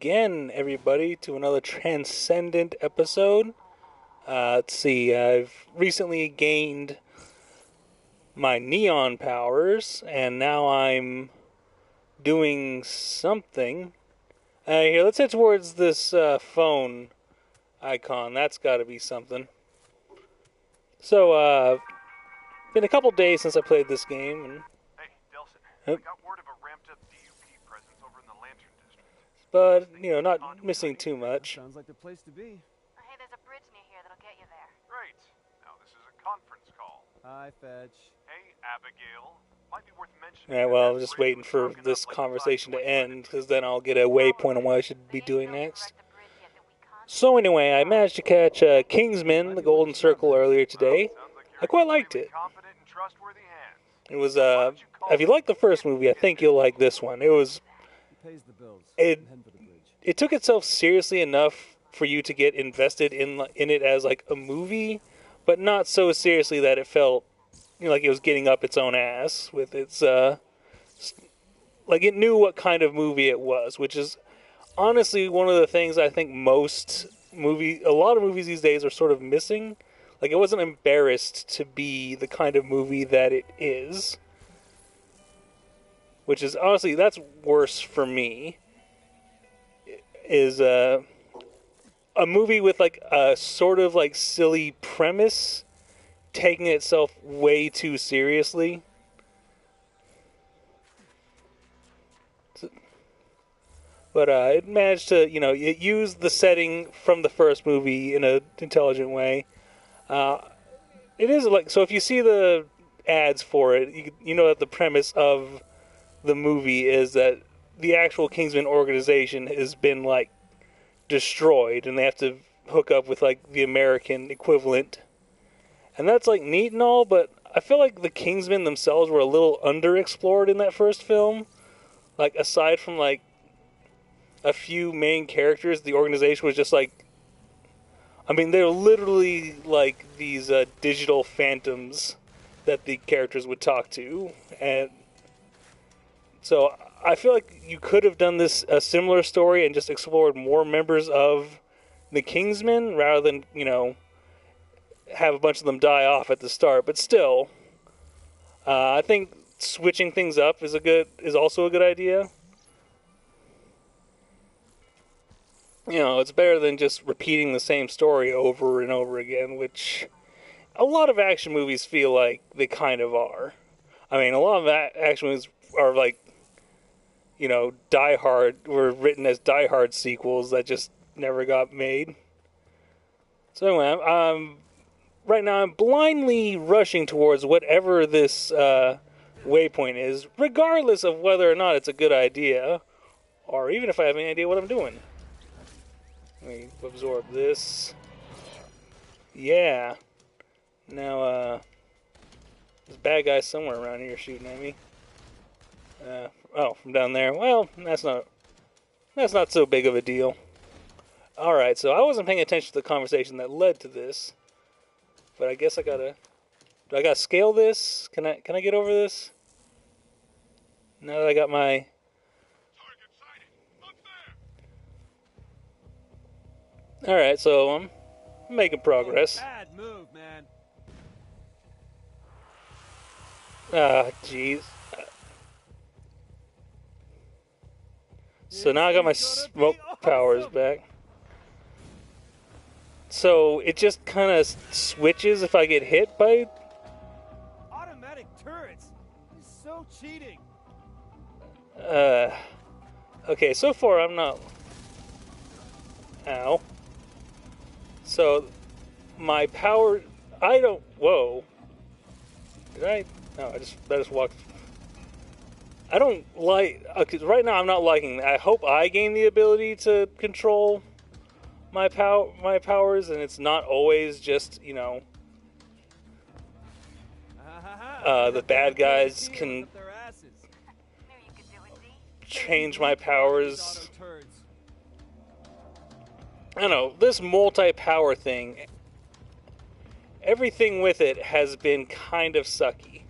again, everybody, to another Transcendent episode. Let's see, I've recently gained my neon powers, and now I'm doing something. Here, let's head towards this phone icon. That's got to be something. So, been a couple days since I played this game. And, hey, Delsim, I got word of a ramped-up DUP presence over in the Lantern District. but, not missing too much. Sounds like the place to be. Hey, there's a bridge near here that'll get you there. Great. Now this is a conference call. Hi, Fetch. Hey, Abigail. Might be worth mentioning. Yeah, well, I'm just waiting for this conversation to end, because then I'll get a waypoint on what I should be doing next. So anyway, I managed to catch Kingsman, the Golden Circle, earlier today. I quite liked it. Confident and trustworthy hands. It was, if you liked the first movie, I think you'll like this one. It was, He pays the bills. It- Head for the bridge. it took itself seriously enough for you to get invested in it as, like, a movie, but not so seriously that it felt, like it was getting up its own ass with its, like, it knew what kind of movie it was, which is honestly one of the things I think a lot of movies these days are sort of missing. Like, it wasn't embarrassed to be the kind of movie that it is. Which is, honestly, that's worse for me. Is a movie with, like, a sort of, like, silly premise taking itself way too seriously. But it managed to, it used the setting from the first movie in an intelligent way. It is like, so if you see the ads for it, you know that the premise of the movie is that the actual Kingsman organization has been, like, destroyed, and they have to hook up with, like, the American equivalent. And that's, like, neat and all, but I feel like the Kingsmen themselves were a little underexplored in that first film. Like, aside from, like, a few main characters, the organization was just, like, I mean, they're literally, like, these digital phantoms that the characters would talk to. And so I feel like you could have done a similar story and just explored more members of the Kingsmen rather than, have a bunch of them die off at the start. But still, I think switching things up is also a good idea. It's better than just repeating the same story over and over again, which a lot of action movies feel like they kind of are. I mean, a lot of action movies are like, Die Hard, were written as Die Hard sequels that just never got made. So anyway, right now I'm blindly rushing towards whatever this waypoint is, regardless of whether or not it's a good idea, or even if I have any idea what I'm doing. Let me absorb this. Yeah. Now, there's bad guys somewhere around here shooting at me. From down there. Well, that's not so big of a deal. Alright, so I wasn't paying attention to the conversation that led to this. But I guess do I gotta scale this? Can I get over this? Now that I got my... Alright, so I'm making progress. Bad move, man. Jeez. So now I got my smoke powers back. So it just kind of switches if I get hit by... Automatic turrets. He's so cheating. Okay, so far I'm not... Ow. So, my power... Whoa. Did I... No, I just walked... I don't like... Okay, right now I'm not liking that. I hope I gain the ability to control my powers, and it's not always just, the bad guys can change my powers. I don't know, this multi-power thing, everything with it has been kind of sucky.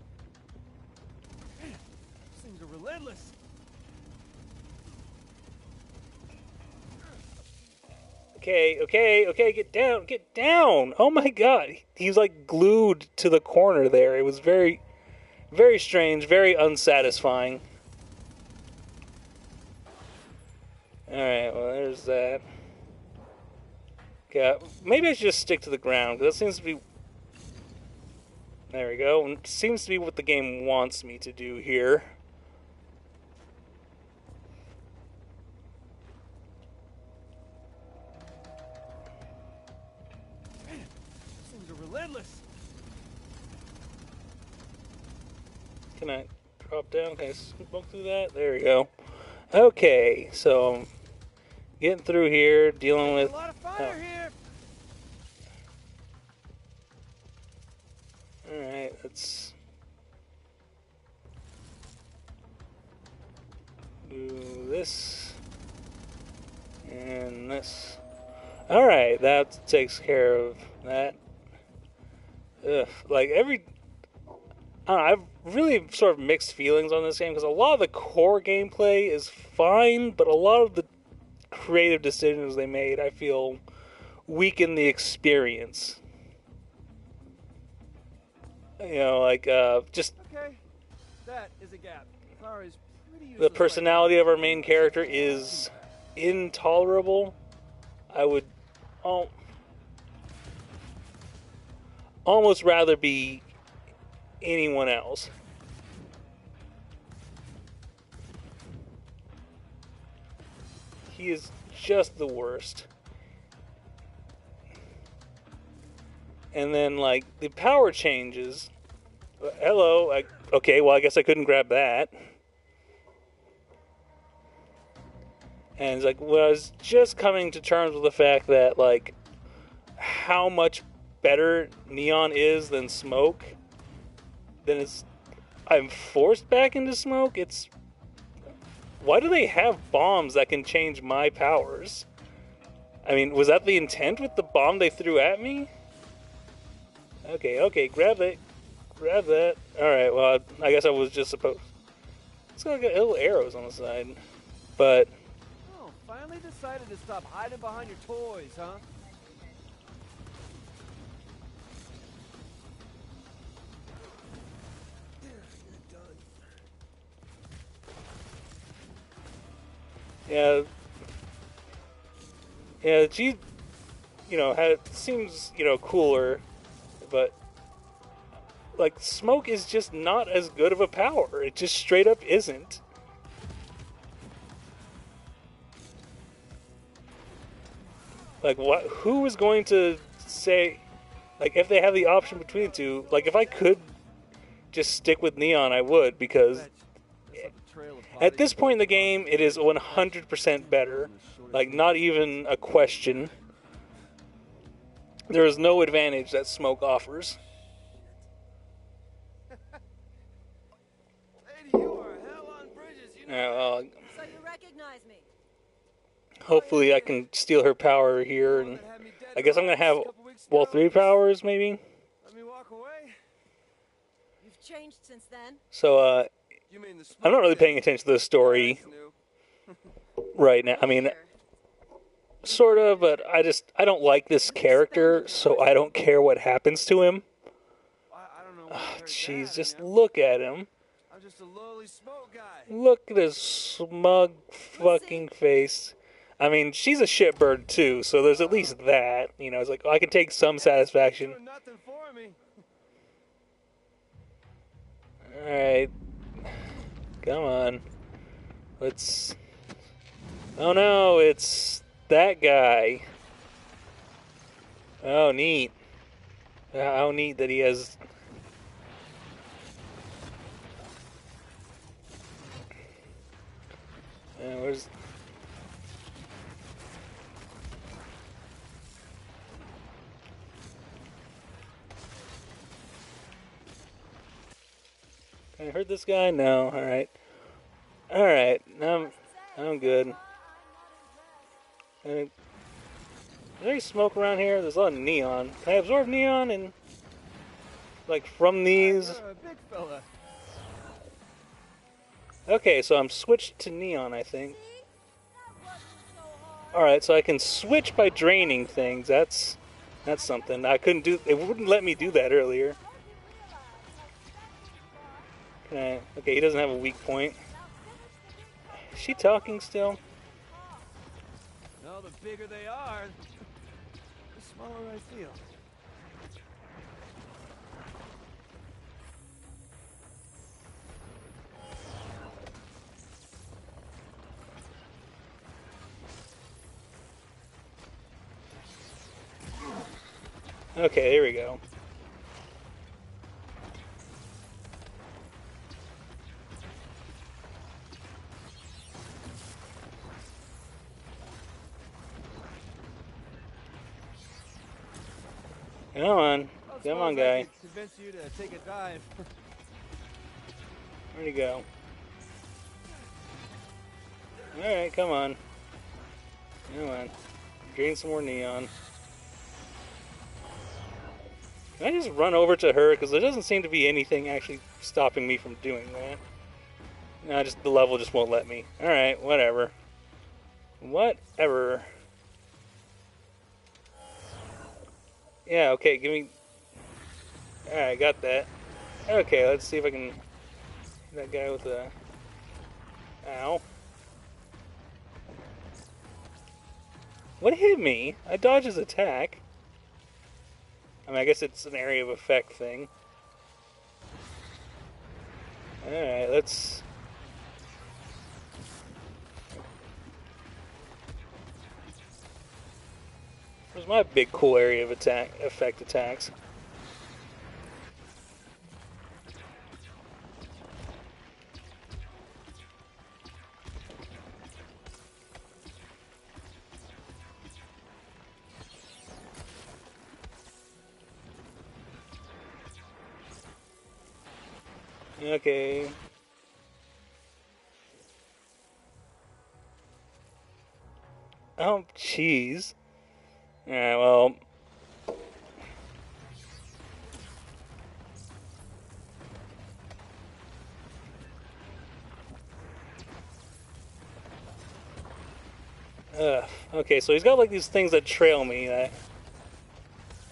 Things are relentless. Okay, get down, get down! Oh my god, he's like glued to the corner there. It was very, very strange, very unsatisfying. Alright, well, there's that. Okay, maybe I should just stick to the ground, because that seems to be... There we go. It seems to be what the game wants me to do here. Things are relentless. Can I drop down? Can I smoke through that? There we go. Okay, so I'm getting through here, dealing with... A lot of fire here. Alright, let's do this and this. Alright, that takes care of that. Ugh, like I don't know, I've really sort of mixed feelings on this game because a lot of the core gameplay is fine, but a lot of the creative decisions they made, I feel, weaken the experience. You know, like, just Okay, that is a gap. Power is pretty useless. the personality of our main character is intolerable. I would almost rather be anyone else. He is just the worst. And then, like, the power changes. Hello. Okay, well, I guess I couldn't grab that. And it's like, well, I was just coming to terms with the fact that, like, how much better Neon is than Smoke. Then I'm forced back into Smoke. Why do they have bombs that can change my powers? I mean, was that the intent with the bomb they threw at me? Okay, grab it. Grab that. Alright, well, I guess I was just supposed... It's got like little arrows on the side. But... Oh, finally decided to stop hiding behind your toys, huh? Yeah, she, seems, cooler, but, like, Smoke is just not as good of a power. It just straight up isn't. Like, who is going to say, like, if they have the option between the two, like, if I could just stick with Neon, I would, because at this point in the game, it is 100% better. Like, not even a question. There is no advantage that Smoke offers. Lady, you are hell on bridges, you know. So you recognize me? Hopefully I can steal her power here, and I guess I'm going to have, well, 3 powers, maybe? Let me walk away. You've changed since then. So, You mean the I'm not really paying attention to the story right now. I mean, sort of, but I don't like this character, so I don't care what happens to him. I don't know. Jeez, just look at him. I'm just a lowly Smoke guy. Look at his smug fucking face. I mean, she's a shitbird too, so there's at least that. It's like, I can take some satisfaction. Doing nothing for me. Alright. Come on. Let's... Oh no, it's that guy. Oh, neat. How neat that he has... where's... Can I hurt this guy? No. Alright. Alright. I'm good. Is there any smoke around here? There's a lot of neon. Can I absorb neon and... like, from these? You're a big fella. Okay, so I'm switched to neon, I think. That wasn't so hard. Alright, so I can switch by draining things. That's something. I couldn't do... It wouldn't let me do that earlier. Okay, he doesn't have a weak point. Is she talking still? No, the bigger they are, the smaller I feel. Okay, here we go. Come on. Come on, guy. I could convince you to take a dive. Where'd he go? Alright, come on. Come on. Drain some more neon. Can I just run over to her? Because there doesn't seem to be anything actually stopping me from doing that. No, just the level just won't let me. Alright, whatever. Whatever. Yeah, okay, give me... Alright, got that. Okay, let's see if I can... That guy with the... Ow. What hit me? I dodged his attack. I mean, I guess it's an area of effect thing. Alright, let's... Where's my big cool area of effect attacks? Okay. Oh, jeez. Alright, well... Okay, so he's got like these things that trail me, and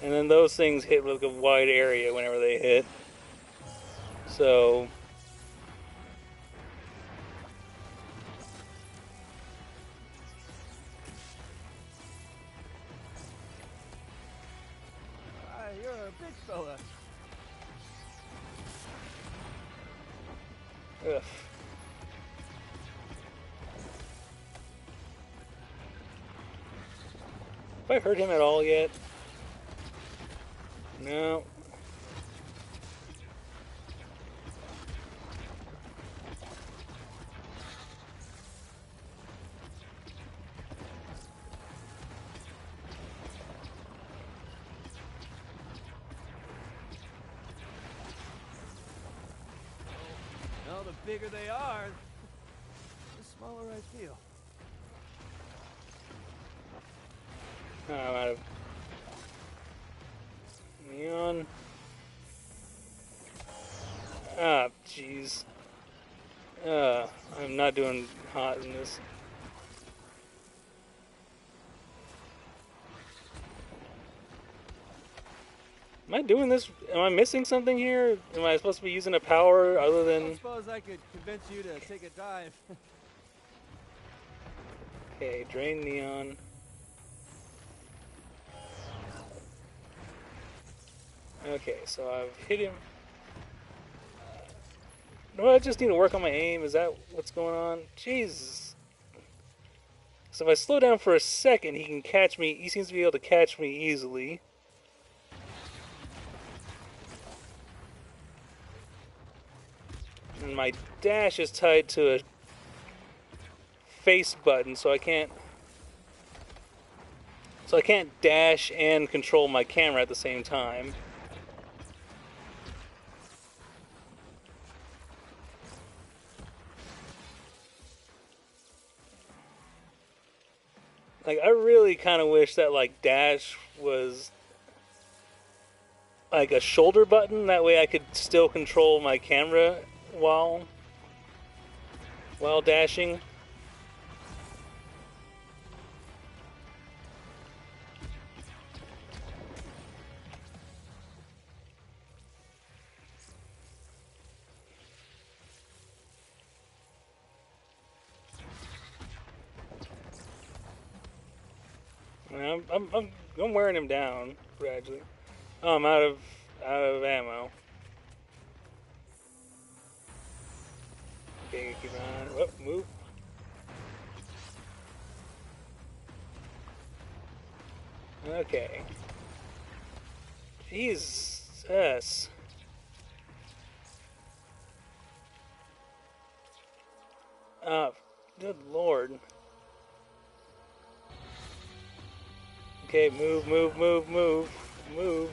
then those things hit like a wide area whenever they hit. So... You're a big fella. Ugh. Have I hurt him at all yet? No. No, the bigger they are, the smaller I feel. Oh, I'm out of neon. Ah, jeez. I'm not doing hot in this. Am I doing this? Am I missing something here? Am I supposed to be using a power other I than... suppose I could convince you to take a dive. Okay, drain neon. Okay, so I've hit him. No, I just need to work on my aim. Is that what's going on? Jesus. So if I slow down for a second, he can catch me. He seems to be able to catch me easily. And my dash is tied to a face button, so I can't dash and control my camera at the same time. Like, I really kind of wish that, like, dash was like a shoulder button. That way I could still control my camera while dashing. I'm wearing him down gradually. Oh, I'm out of ammo. Okay, keep on. Whoop, move. Okay. Jesus. Oh, good lord. Okay, move, move, move, move, move.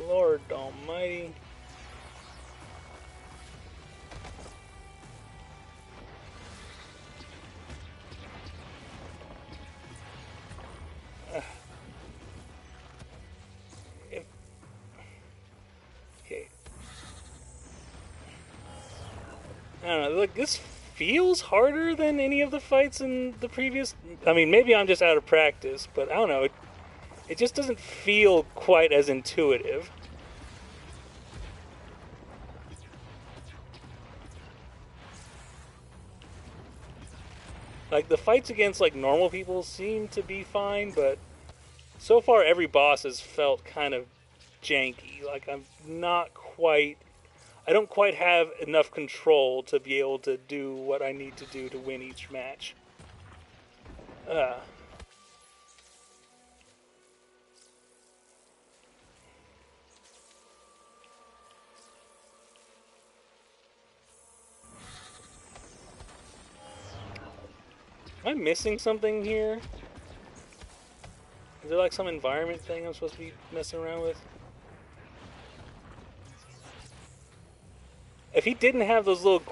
Lord almighty. If, okay. I don't know, like, this feels harder than any of the fights in the previous... I mean, maybe I'm just out of practice, but I don't know. It just doesn't feel quite as intuitive. Like, the fights against, like, normal people seem to be fine, but so far every boss has felt kind of janky. Like, I don't quite have enough control to be able to do what I need to do to win each match. Am I missing something here? Is there like some environment thing I'm supposed to be messing around with? If he didn't have those little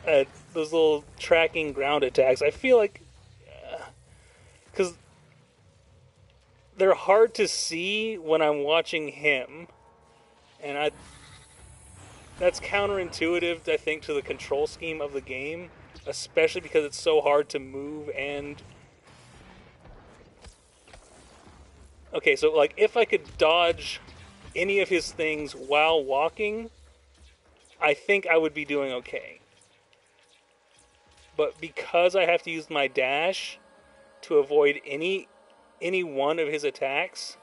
those little tracking ground attacks, I feel like, because they're hard to see when I'm watching him, and that's counterintuitive, I think, to the control scheme of the game, especially because it's so hard to move and... Okay, so like if I could dodge any of his things while walking, I think I would be doing okay. But because I have to use my dash to avoid any one of his attacks,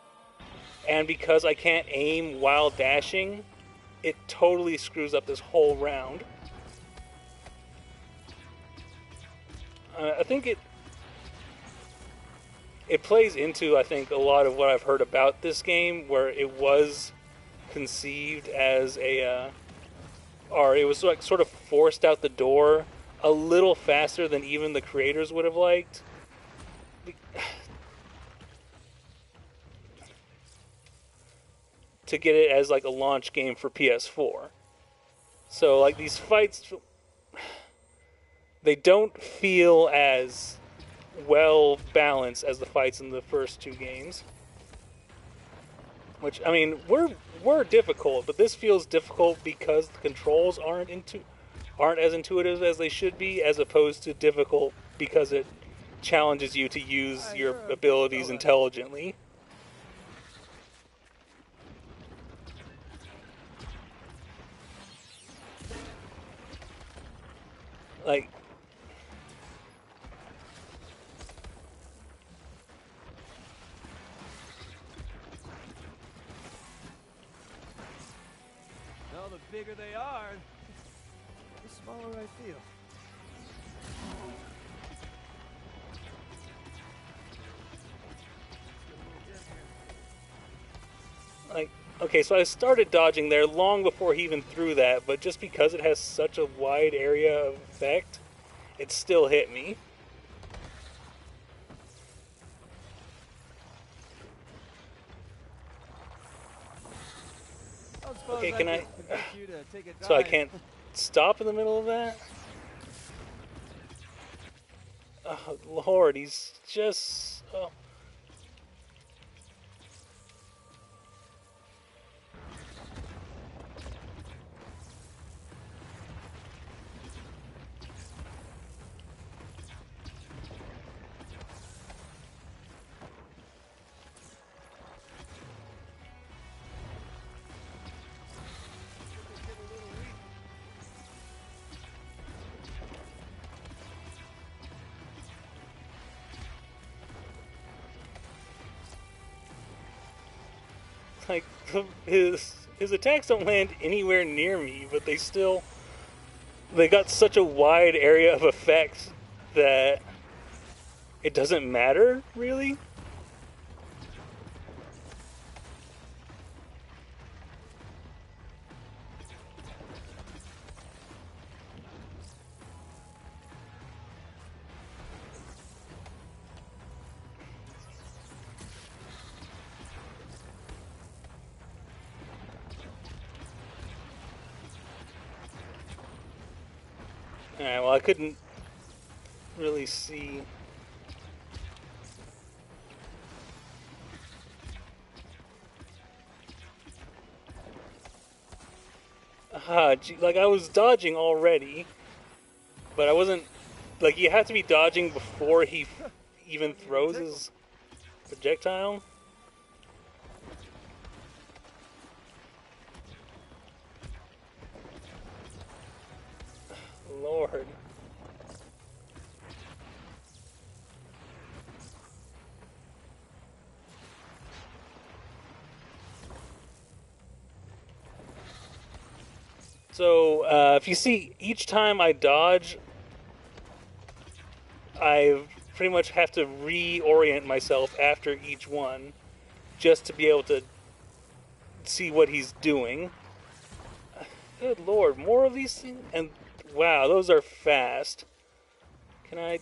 and because I can't aim while dashing, it totally screws up this whole round. I think it plays into, I think, a lot of what I've heard about this game, where it was conceived as or it was like sort of forced out the door a little faster than even the creators would have liked. To get it as like a launch game for PS4. So like these fights, they don't feel as well balanced as the fights in the first two games. Which, I mean, were difficult, but this feels difficult because the controls aren't as intuitive as they should be, as opposed to difficult because it challenges you to use your abilities intelligently. Like, Well, the bigger they are, the smaller I feel. like, okay, so I started dodging there long before he even threw that, but just because it has such a wide area of effect, it still hit me. Okay, can I... So I can't stop in the middle of that? Oh, Lord, he's just... Oh. Like, his attacks don't land anywhere near me, but they got such a wide area of effect that it doesn't matter, really. Alright, well, I couldn't really see. Like, I was dodging already, but I wasn't. Like, you have to be dodging before he even throws his projectile. Lord. So, if you see, each time I dodge, I pretty much have to reorient myself after each one just to be able to see what he's doing. Good lord, more of these things? And wow, those are fast. Can I...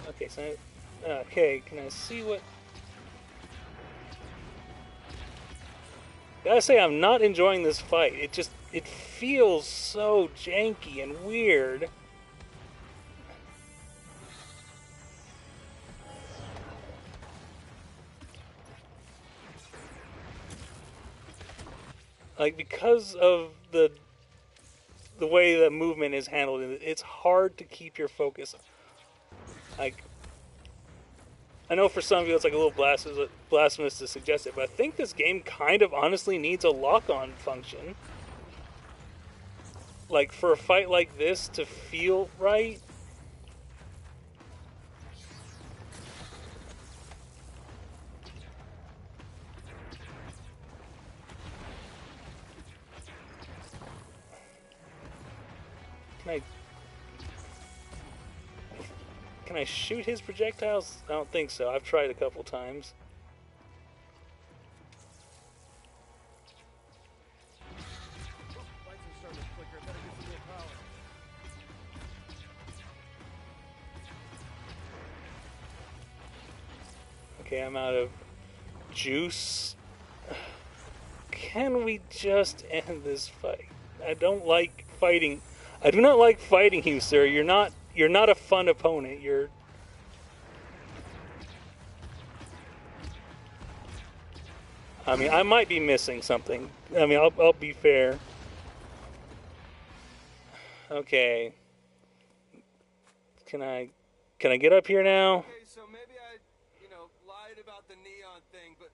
Okay, so... Okay, can I see what... Gotta say, I'm not enjoying this fight. It feels so janky and weird. Like, because of the way the movement is handled, it's hard to keep your focus. Like, I know for some people it's like a little blasphemous to suggest it, but I think this game kind of honestly needs a lock-on function. Like, for a fight like this to feel right. Can I shoot his projectiles? I don't think so. I've tried a couple times. Lights are starting to flicker. Better get some more power. Okay, I'm out of juice. Can we just end this fight? I don't like fighting. I do not like fighting you, sir. You're not a fun opponent. I mean, I might be missing something. I mean, I'll be fair. Okay. Can I get up here now? Okay, so maybe I, lied about the neon thing, but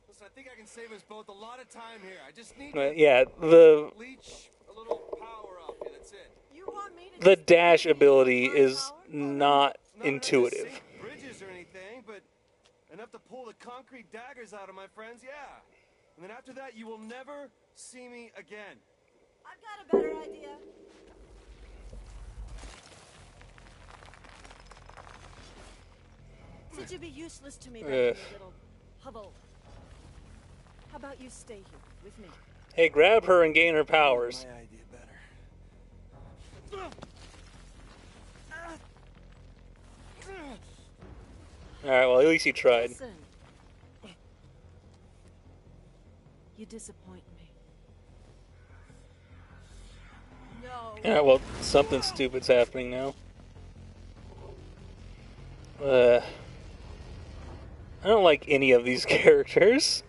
listen, I think I can save us both a lot of time here. I just need to Yeah, the leech a little power off you. That's it. You want me to the just dash give you ability more is power? not Not enough to intuitive. sink bridges or anything, but enough to pull the concrete daggers out of my friends, yeah. And then after that, you will never see me again. I've got a better idea. Since you'd be useless to me back in your little hovel, how about you stay here with me? Hey, grab her and gain her powers. My idea better. Alright, well, at least you tried. Listen. You disappoint me. No. Alright, well, something stupid's happening now. I don't like any of these characters.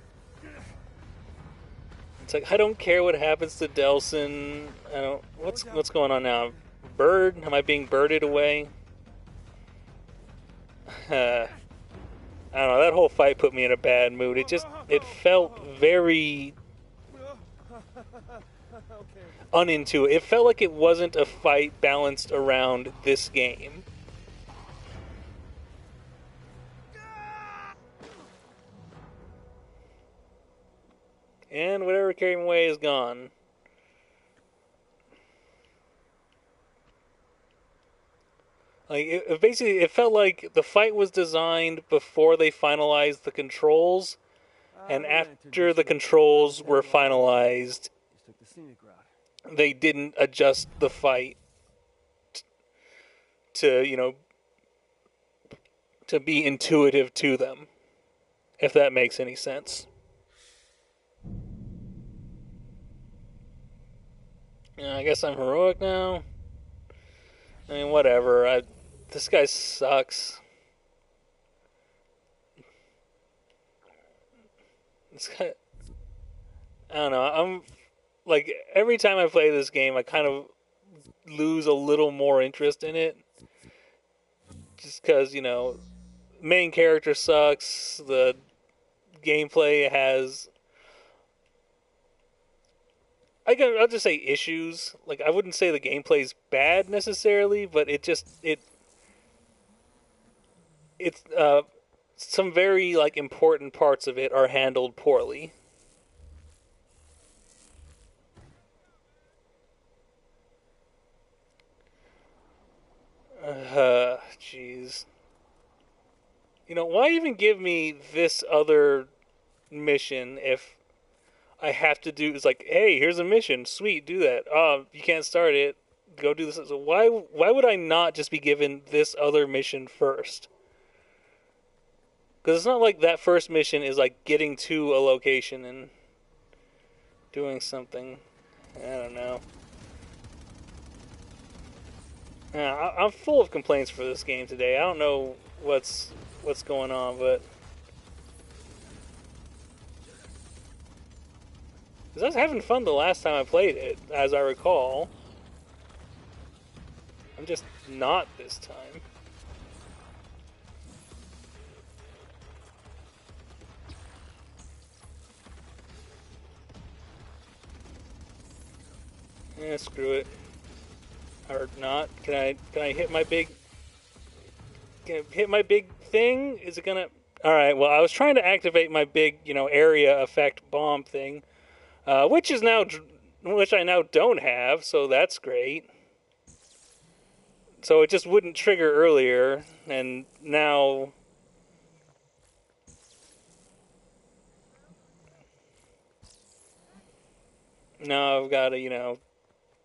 It's like, I don't care what happens to Delsim. I don't... What's going on now? Bird? Am I being birded away? I I don't know, that whole fight put me in a bad mood. It felt very Okay. unintuitive. It felt like it wasn't a fight balanced around this game. And whatever carried him away is gone. Like, basically, it felt like the fight was designed before they finalized the controls, and after the controls were finalized, Just took the scenic route. they didn't adjust the fight to, to be intuitive to them, if that makes any sense. Yeah, I guess I'm heroic now. I mean, whatever. This guy sucks. This guy, I don't know. I'm like, every time I play this game, I kind of lose a little more interest in it, just because main character sucks. The gameplay has, I'll just say, issues. Like, I wouldn't say the gameplay's bad necessarily, but it's some very important parts of it are handled poorly. Jeez. Why even give me this other mission if I have to do? It's like, hey, here's a mission. Sweet, do that. You can't start it. Go do this. So why would I not just be given this other mission first? Because it's not like that first mission is like getting to a location and doing something. I don't know. I'm full of complaints for this game today. I don't know what's going on, but because I was having fun the last time I played it, as I recall. I'm just not this time. Yeah, screw it. Or not. Can I hit my big... Can I hit my big thing? Is it gonna... Alright, well, I was trying to activate my big, area effect bomb thing. Which I now don't have, so that's great. So it just wouldn't trigger earlier, and now... Now I've got to,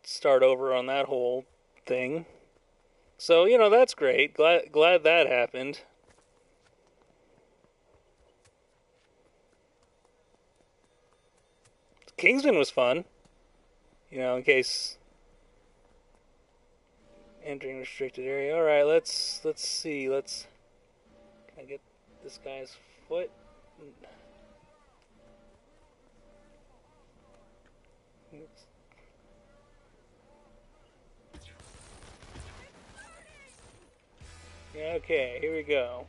start over on that whole thing. So, that's great. Glad that happened. Kingsman was fun. In case entering restricted area. All right, let's see. Can I get this guy's foot? Okay, here we go.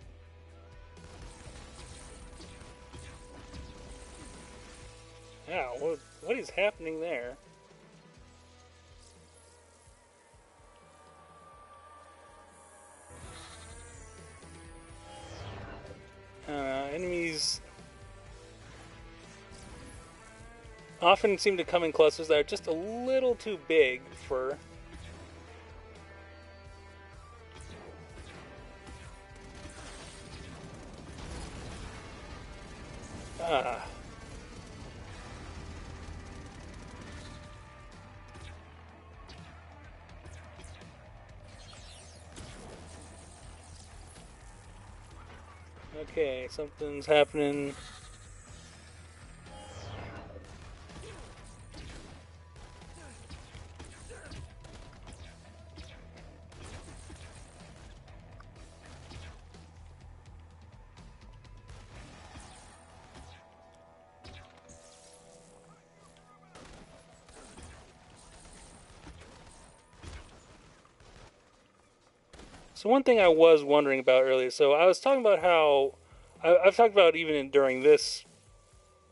Ow, what is happening there? Enemies often seem to come in clusters that are just a little too big for... Okay, something's happening. So one thing I was wondering about earlier, so I was talking about how I've talked about even during this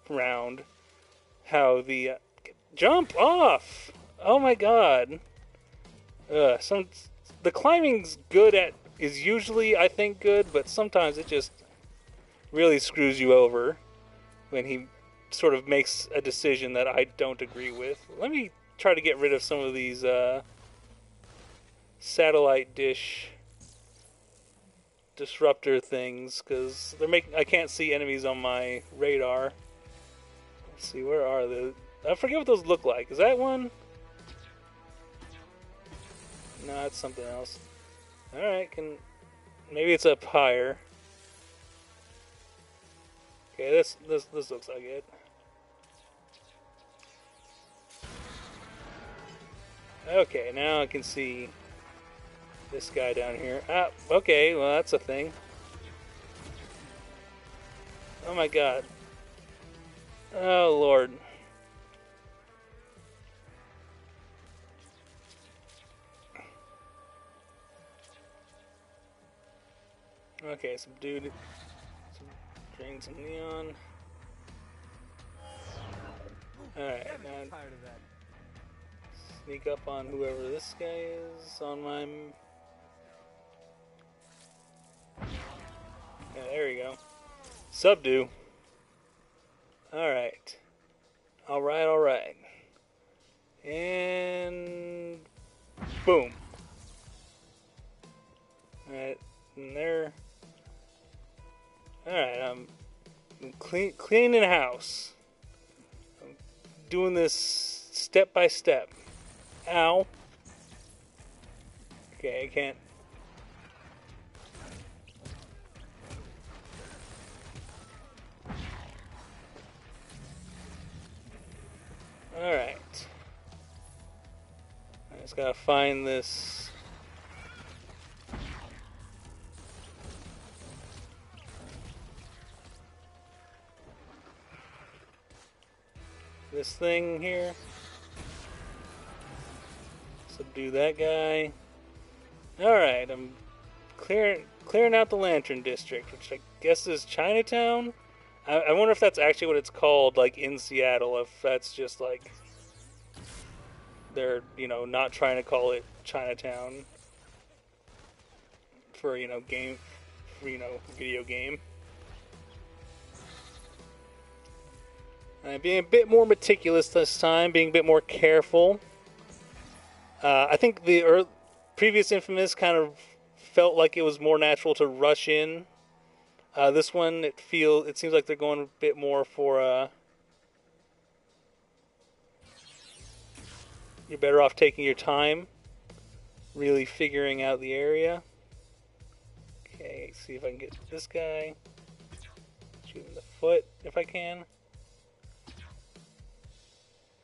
round how the jump off. Oh my god. The climbing's good is usually I think good, but sometimes it just really screws you over when he sort of makes a decision that I don't agree with. Let me try to get rid of some of these satellite dish disruptor things because I can't see enemies on my radar. Let's see, where are they? I forget what those look like. Is that one? No, that's something else. Alright, maybe it's up higher. Okay, this looks like it. Okay, now I can see this guy down here. Ah, okay, well that's a thing. Oh my god. Oh lord. Okay, some dude. Drain some neon. Alright, now Tired of that. sneak up on whoever this guy is on my... Yeah, there we go. Subdue. Alright. Alright. And... boom. Alright, and there... Alright, I'm cleaning the house. I'm doing this step by step. Ow. Okay, I can't... Alright. I just gotta find this... this thing here. Subdue that guy. Alright, I'm clearing out the Lantern District, which I guess is Chinatown? I wonder if that's actually what it's called, like, in Seattle, if that's just, like, they're, not trying to call it Chinatown for, video game. Being a bit more meticulous this time, being a bit more careful. I think the previous Infamous kind of felt like it was more natural to rush in. This one, it seems like they're going a bit more for, you're better off taking your time, really figuring out the area. Okay, see if I can get this guy. Shoot him in the foot, if I can.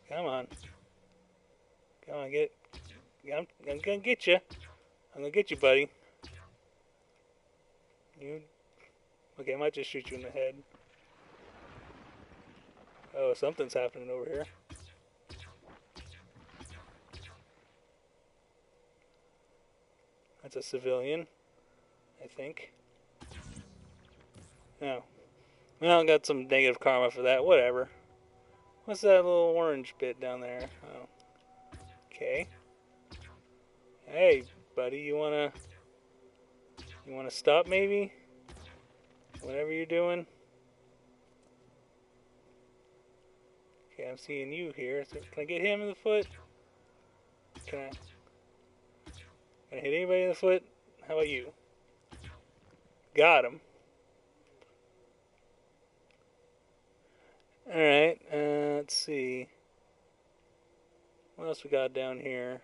Come on, get it. I'm gonna get you. I'm gonna get you, buddy. Okay, I might just shoot you in the head. Oh, something's happening over here. That's a civilian, I think. No. Well, I got some negative karma for that. Whatever. What's that little orange bit down there? Oh. Okay. Hey, buddy, you wanna stop maybe? Whatever you're doing. Okay, I'm seeing you here. So can I get him in the foot? Can I hit anybody in the foot? How about you? Got him. Alright, let's see. What else we got down here?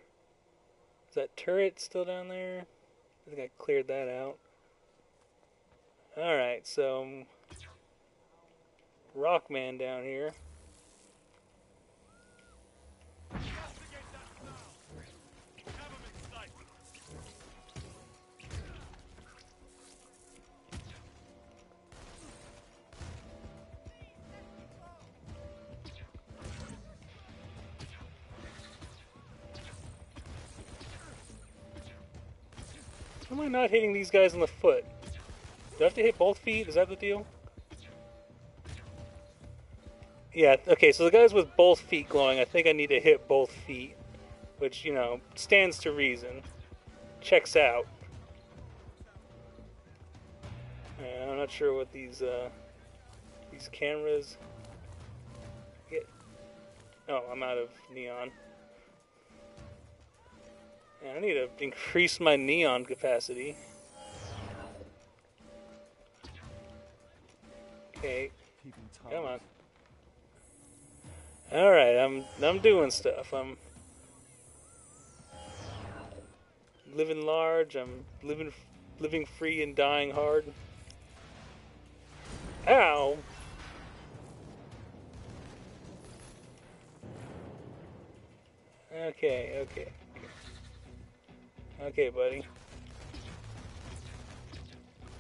Is that turret still down there? I think I cleared that out. Alright, so... Rockman down here. Why am I not hitting these guys in the foot? Do I have to hit both feet? Is that the deal? Yeah, okay, so the guys with both feet glowing, I think I need to hit both feet. Which, you know, stands to reason. Checks out. I'm not sure what these cameras get. Oh, I'm out of neon. Yeah, I need to increase my neon capacity. Okay, come on. All right, I'm doing stuff. I'm living large. I'm living free and dying hard. Ow! Okay. Okay, buddy.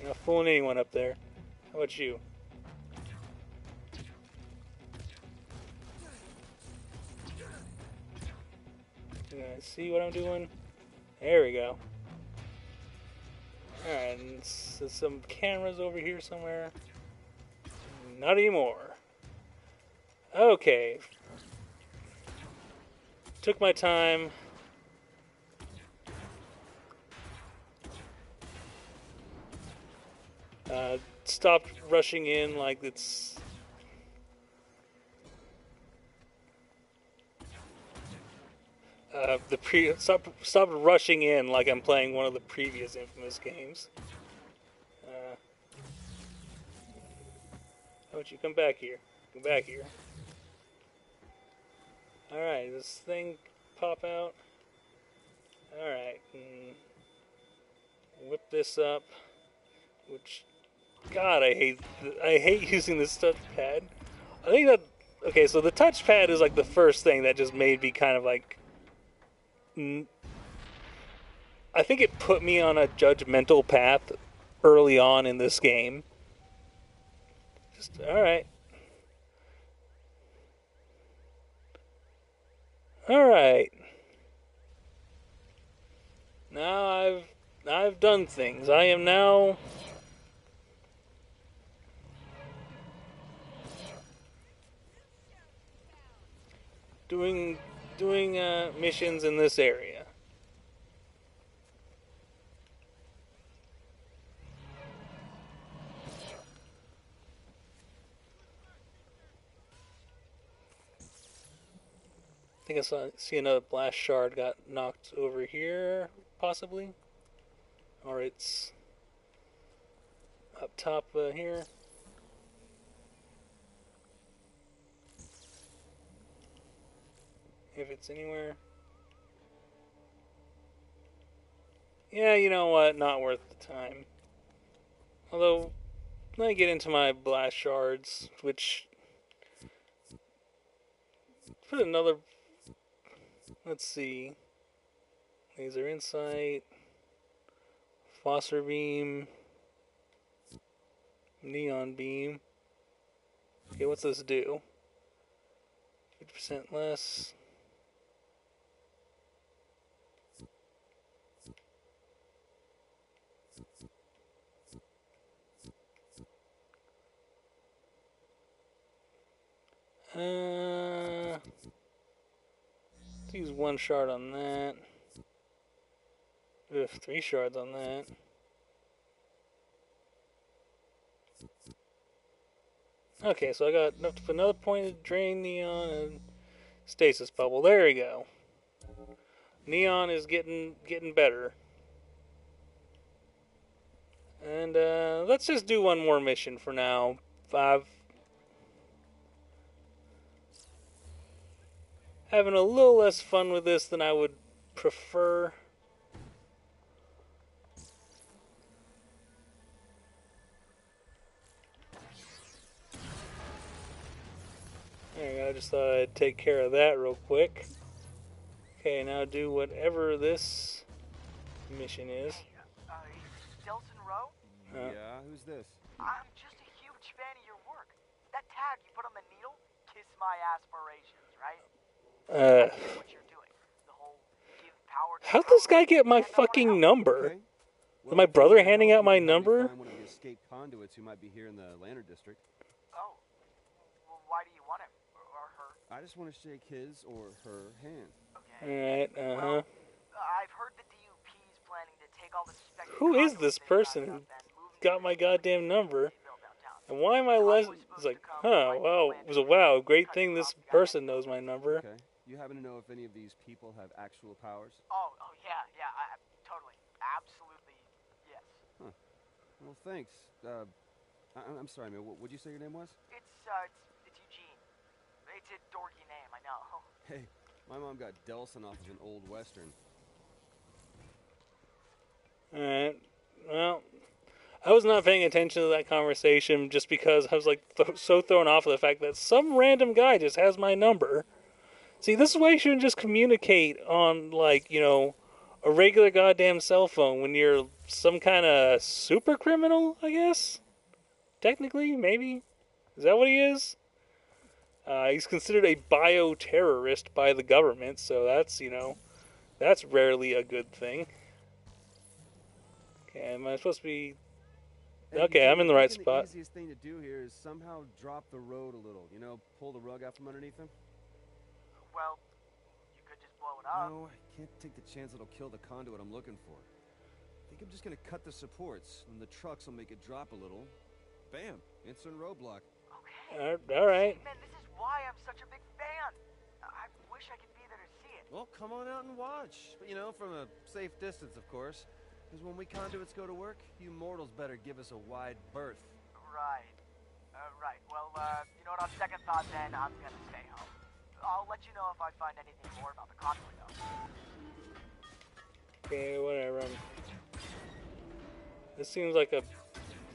You're not fooling anyone up there. How about you? You guys see what I'm doing? There we go. Alright, and some cameras over here somewhere. Not anymore. Okay. Took my time. Stopped rushing in like it's... Stop rushing in like I'm playing one of the previous Infamous games. How about you come back here? Come back here. Alright, this thing pop out. Alright. Whip this up. Which, God, I hate using this touchpad. I think that... Okay, so the touchpad is like the first thing that just made me kind of like... I think it put me on a judgmental path early on in this game. Just, alright. Alright. Now I've done things. I am now doing missions in this area. I think I see another blast shard got knocked over here, possibly. Or it's up top here. If it's anywhere. Yeah, you know what? Not worth the time. Although, let me get into my blast shards, which... Put another... Let's see. Laser Insight. Phosphor Beam. Neon Beam. Okay, what's this do? 50% less. Let's use one shard on that. Ugh, 3 shards on that. Okay, so I got enough to put another pointed drain neon and stasis bubble. There we go. Neon is getting better. And let's just do one more mission for now. Having a little less fun with this than I would prefer. There we go, I just thought I'd take care of that real quick. Okay, now do whatever this mission is. Delsim Row? Yeah, who's this? I'm just a huge fan of your work. That tag you put on the needle, kiss my aspirations, right? That's what you're doing. The whole give power to How'd this guy get my fucking number? Okay. Well, my if you brother need our handing help, out we my can help you number? find one of the escaped conduits who might be here in the Lantern District. Oh. Well, why do you want him? Or her? I just want to shake his or her hand. Okay. Alright, Well, I've heard the DUP's planning to take all the suspected Who is conduits this they've person rounded who up and move them got to my the facility goddamn number? they built downtown. And why am I less... Convoy's It's supposed like, to come huh, right well, from it was a Lantern wow, great cut thing you this off the person island. knows my number. Okay. You happen to know if any of these people have actual powers? Oh, yeah, totally. Absolutely, yes. Well, thanks. I'm sorry, man. What'd you say your name was? It's Eugene. It's a dorky name, I know. Hey, my mom got Delsim off of an old western. Alright, well, I was not paying attention to that conversation just because I was like so thrown off of the fact that some random guy just has my number. See, this is why you shouldn't just communicate on, like, you know, a regular goddamn cell phone when you're some kind of super criminal, I guess? Technically, maybe? Is that what he is? He's considered a bioterrorist by the government, so that's, you know, that's rarely a good thing. Okay, am I supposed to be... Okay, I'm in the right spot. The easiest thing to do here is somehow drop the road a little. You know, pull the rug out from underneath him. Well, you could just blow it up. No, I can't take the chance it'll kill the conduit I'm looking for. I think I'm just gonna cut the supports, and the trucks will make it drop a little. Bam! Instant roadblock. Okay. Alright. Man, this is why I'm such a big fan. I wish I could be there to see it. Well, come on out and watch. But, you know, from a safe distance, of course. Because when we conduits go to work, you mortals better give us a wide berth. Right. Right. Well, you know what, on second thought then, I'm gonna stay home. I'll let you know if I find anything more about the convoy, though. Okay, whatever. This seems like a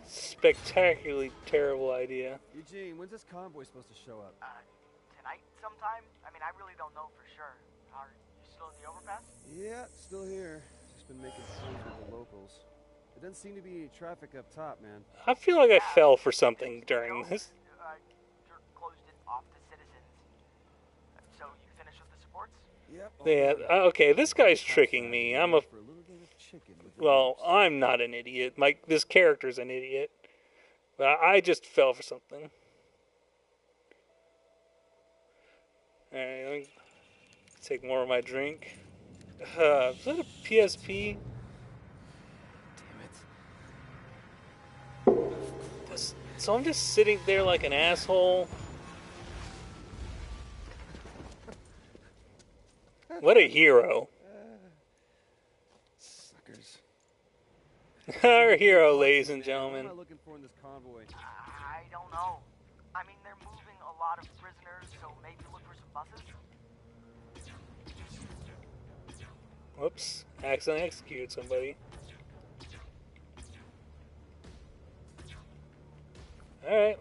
spectacularly terrible idea. Eugene, when's this convoy supposed to show up? Tonight sometime? I mean, I really don't know for sure. Are you still in the overpass? Yeah, still here. Just been making friends with the locals. There doesn't seem to be any traffic up top, man. I feel like I fell for something during this. You're closed it off to citizens. So you finished with the supports? Yep. Yeah, okay, this guy's tricking me. I'm a... Well, I'm not an idiot. This character's an idiot. But I just fell for something. Alright, let me take more of my drink. Is that a PSP? So I'm just sitting there like an asshole. What a hero. Suckers. Our hero, ladies and gentlemen. What am I looking for in this convoy? I don't know. I mean, they're moving a lot of prisoners, so maybe look for some buses? Whoops. Accidentally executed somebody. Alright.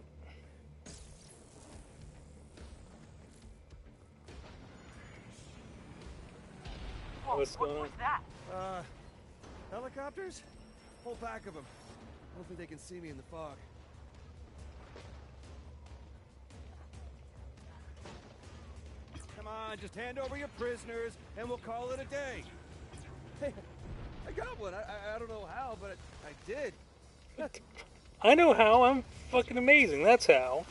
What's going on? What's that? Helicopters? Pull back of them. I don't think they can see me in the fog. Come on, just hand over your prisoners, and we'll call it a day. Hey, I got one. I don't know how, but I did. I know how. I'm fucking amazing. That's how.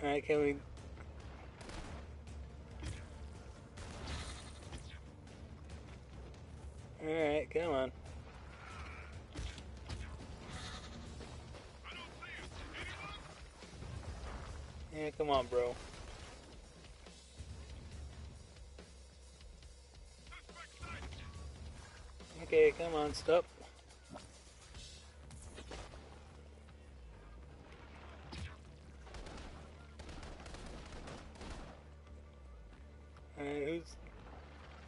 Alright, can we... Alright, come on. Yeah, come on, bro. Okay, come on, stop. Alright, who's...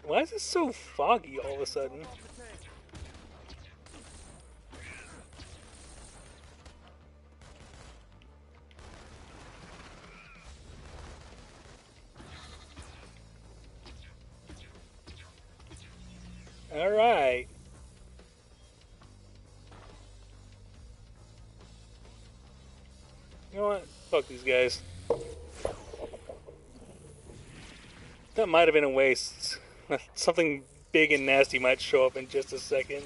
Why is this so foggy all of a sudden? Alright. You know what? Fuck these guys. That might have been a waste. Something big and nasty might show up in just a second.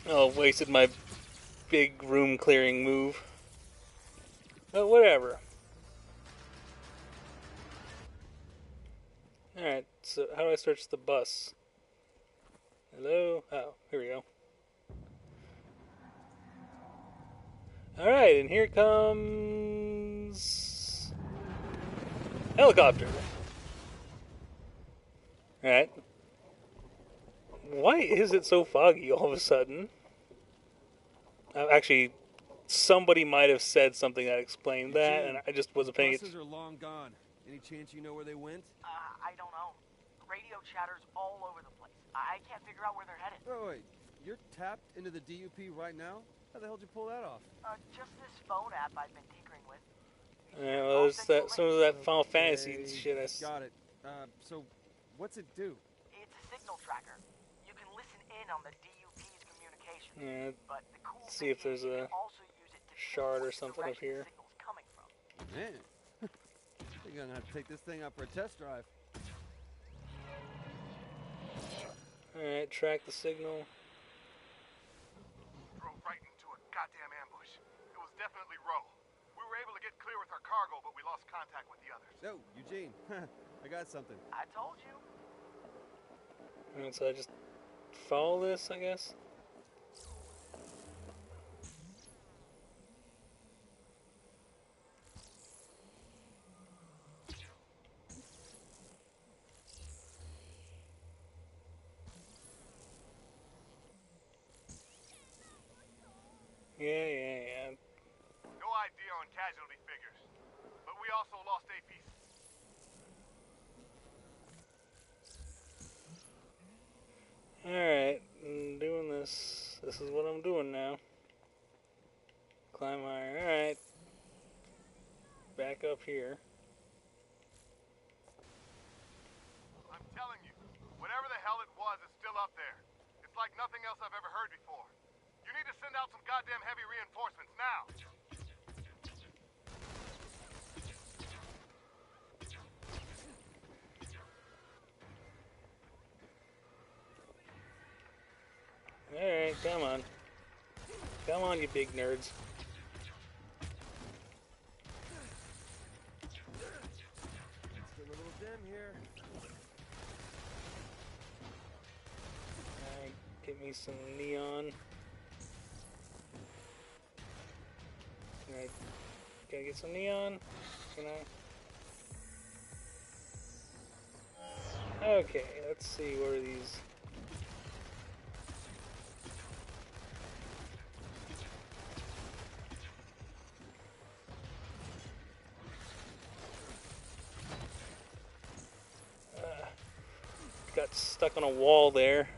Oh, wasted my big room clearing move. But whatever. Alright, so how do I search the bus? Hello? Oh, here we go. Alright, and here comes... helicopter. Alright. Why is it so foggy all of a sudden? Actually, somebody might have said something that explained that, and I just wasn't paying Buses attention. are long gone. Any chance you know where they went? I don't know. Radio chatter's all over the place. I can't figure out where they're headed. Wait. You're tapped into the DUP right now? How the hell did you pull that off? Just this phone app I've been tinkering with. Yeah, well, there's that, some of that Final Fantasy shit. Got it. So, what's it do? It's a signal tracker. You can listen in on the DUP's communication. Yeah, But the cool see thing if there's is you a can also use it to shard or pinpoint the something up direction here. the signal's coming from. Man. You're gonna have to take this thing out for a test drive. Alright, track the signal. Drove right into a goddamn ambush. It was definitely Roe. We were able to get clear with our cargo, but we lost contact with the others. Oh, Eugene. I got something. I told you. Alright, so I just follow this, I guess? Yeah. No idea on casualty figures, but we also lost APs. Alright, I'm doing this. This is what I'm doing now. Climb higher. Alright. Back up here. I'm telling you, whatever the hell it was is still up there. It's like nothing else I've ever heard before. You need to send out some goddamn heavy reinforcements now. Alright, come on. Come on, you big nerds. Still a little dim here. Alright, get me some neon. Alright, can I get some neon? Can I? Okay, let's see, where are these? Got stuck on a wall there.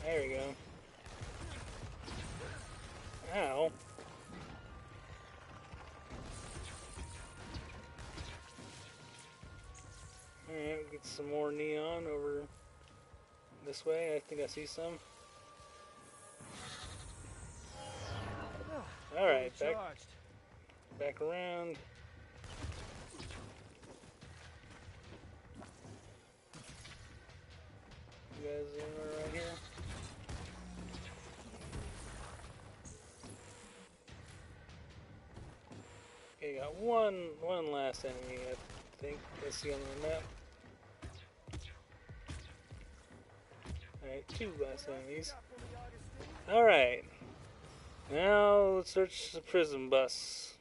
There we go. Ow. Alright, we'll get some more neon over this way. I think I see some. Alright, back around. You guys anywhere around here? Okay, got one last enemy, I think. I see on the map. Alright, two last enemies. Alright. Now let's search the prison bus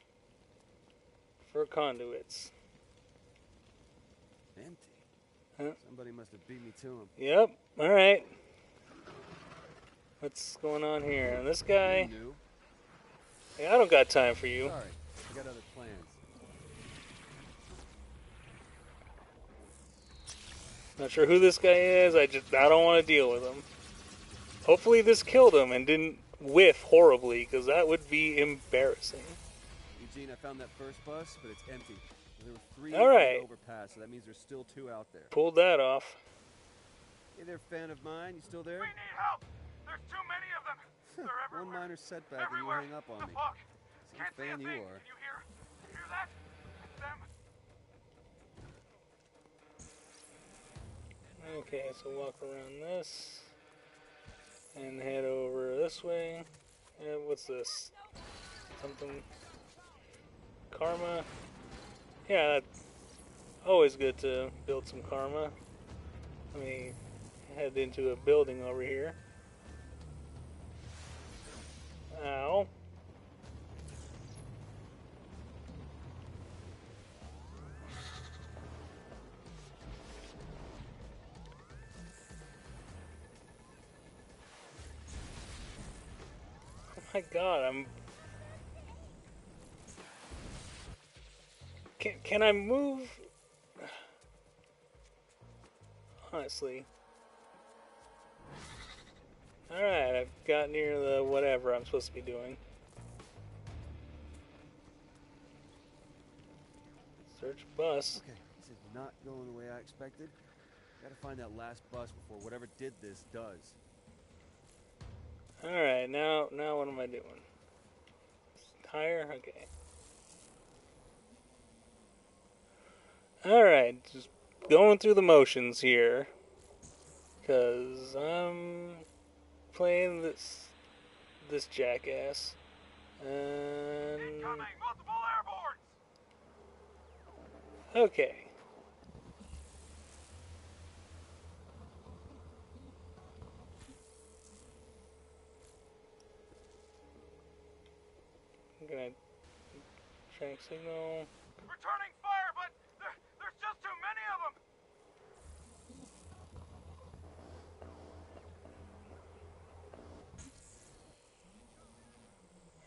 for conduits. Empty. Huh? Somebody must have beat me to him. Yep, alright. What's going on here? And this guy... New? Hey, I don't got time for you. Sorry, I got other plans. Not sure who this guy is. I don't want to deal with him. Hopefully this killed him and didn't whiff horribly, because that would be embarrassing. Eugene, I found that first bus, but it's empty. There were 3 All right. on the overpass, so that means there's still 2 out there. Pulled that off. Hey there, fan of mine. You still there? We need help! There's too many of them! They're everywhere. One minor setback Everywhere. and you hang up on the me. Fuck? See, Can't see a fan you thing. are. Can you hear that? It's them. Okay, so walk around this. And head over this way. What's this? Something... Karma? Yeah, that's always good to build some karma. Let me head into a building over here. Ow. Oh my god, Can I move? Honestly. Alright, I've got near the whatever I'm supposed to be doing. Search bus. Okay, this is not going the way I expected. Gotta find that last bus before whatever did this does. Alright, now what am I doing? Higher? Okay. Alright, just going through the motions here. Because I'm playing this jackass. And... Incoming! Multiple airborne! Okay. I'm gonna track signal. Returning fire, but there's just too many of them!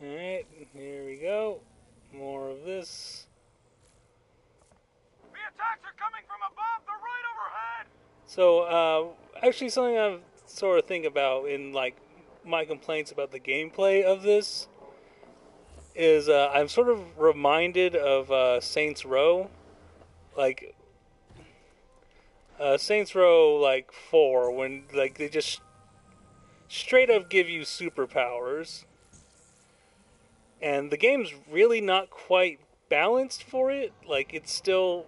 Alright, here we go. More of this. The attacks are coming from above! They're right overhead! So, actually something I sort of think about in, like, my complaints about the gameplay of this is, I'm sort of reminded of, Saints Row. Like, Saints Row, like, 4, when, like, they just straight up give you superpowers. And the game's really not quite balanced for it. Like, it's still...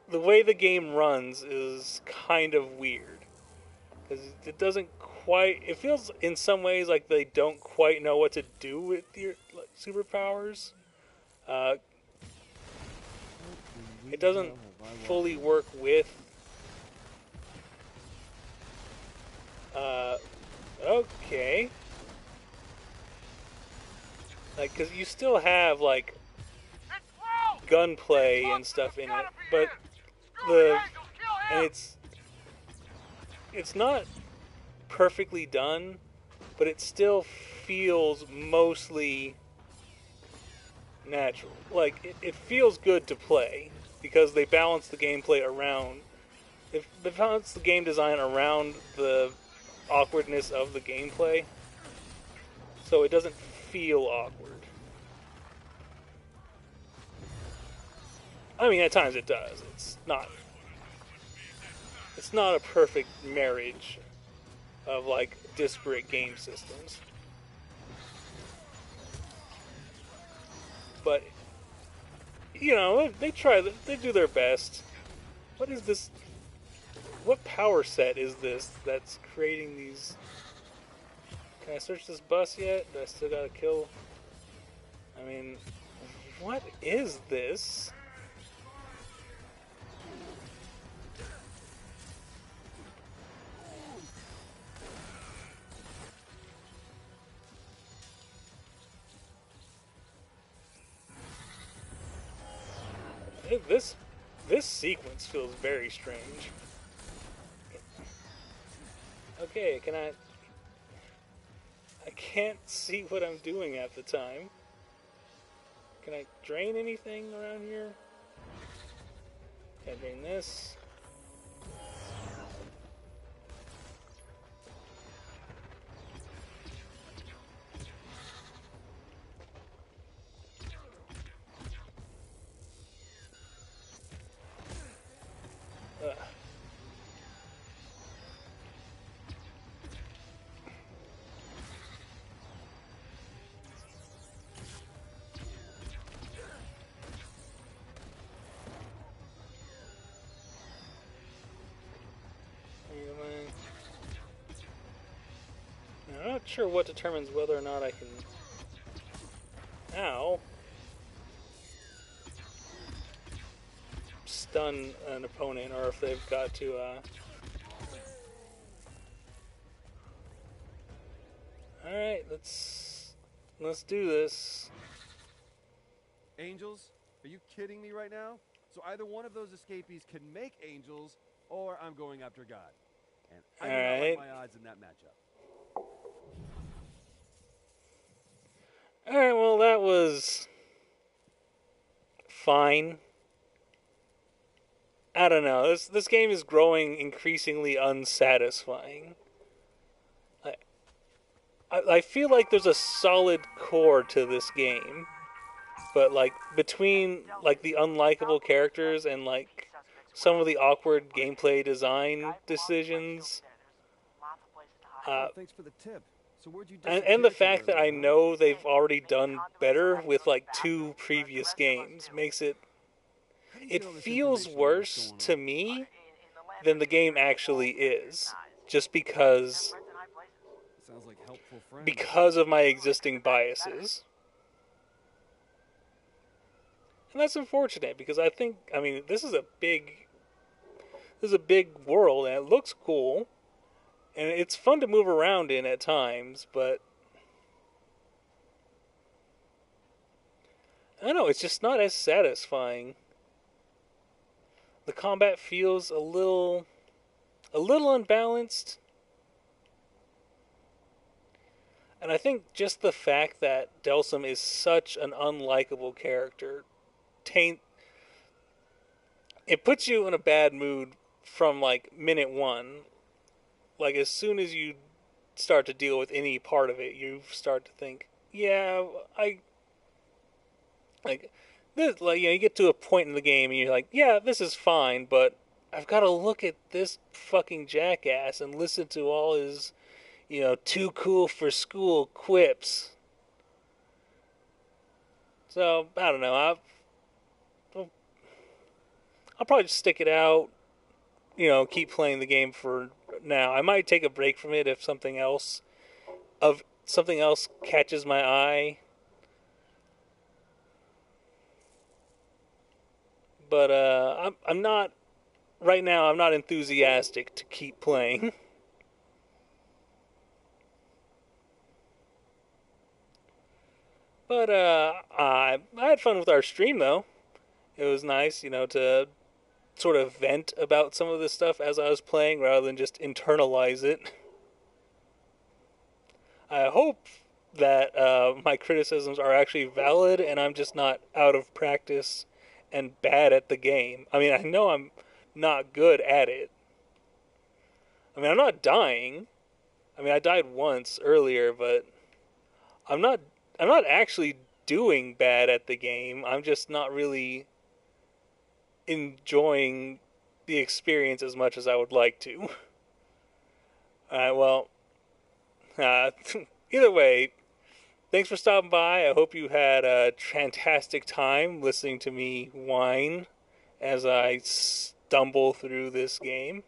The way the game runs is kind of weird. Because it doesn't quite... It feels in some ways like they don't quite know what to do with your like, superpowers. It doesn't fully work with... Okay. Like, because you still have, like, gunplay and stuff in it, but it's not perfectly done, but it still feels mostly natural. Like, it feels good to play, because they balance the gameplay around, they balance the game design around the awkwardness of the gameplay, so it doesn't feel awkward. I mean, at times it does. It's not a perfect marriage of, like, disparate game systems. But, you know, they do their best. What is this? What power set is this that's creating these? Can I search this bus yet? Do I still gotta kill? I mean, what is this? This sequence feels very strange. Okay, I can't see what I'm doing at the time. Can I drain anything around here? Gotta drain this. Ugh. I'm not sure what determines whether or not I can... Ow. Stun an opponent, or if they've got to, Alright, let's do this. Angels? Are you kidding me right now? So either one of those escapees can make angels, or I'm going after God. And I do not like my odds in that matchup. Alright, well that was... fine. I don't know, this game is growing increasingly unsatisfying. I feel like there's a solid core to this game, but like between like the unlikable characters and like some of the awkward gameplay design decisions, Thanks for the tip. So where'd you and the fact that I know they've already done better with like 2 previous games makes it feels worse to me than the game actually is, just because of my existing biases. And that's unfortunate because I mean, this is a big world and it looks cool and it's fun to move around in at times, but I don't know, it's just not as satisfying. The combat feels a little unbalanced. And I think just the fact that Delsim is such an unlikable character it puts you in a bad mood from like minute 1. Like as soon as you start to deal with any part of it, you start to think, yeah, this, like, you know, you get to a point in the game and you're like, yeah, this is fine, but I've got to look at this fucking jackass and listen to all his, you know, too cool for school quips. So, I don't know, I'll probably just stick it out, you know, keep playing the game for now. I might take a break from it if something else catches my eye. But I'm not right now. I'm not enthusiastic to keep playing. But I had fun with our stream though. It was nice, you know, to sort of vent about some of this stuff as I was playing rather than just internalize it. I hope that my criticisms are actually valid and I'm just not out of practice and bad at the game. I mean, I know I'm not good at it. I mean, I'm not dying. I mean, I died once earlier, but I'm not actually doing bad at the game. I'm just not really enjoying the experience as much as I would like to. Alright, well, either way, thanks for stopping by. I hope you had a fantastic time listening to me whine as I stumble through this game.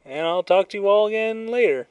And I'll talk to you all again later.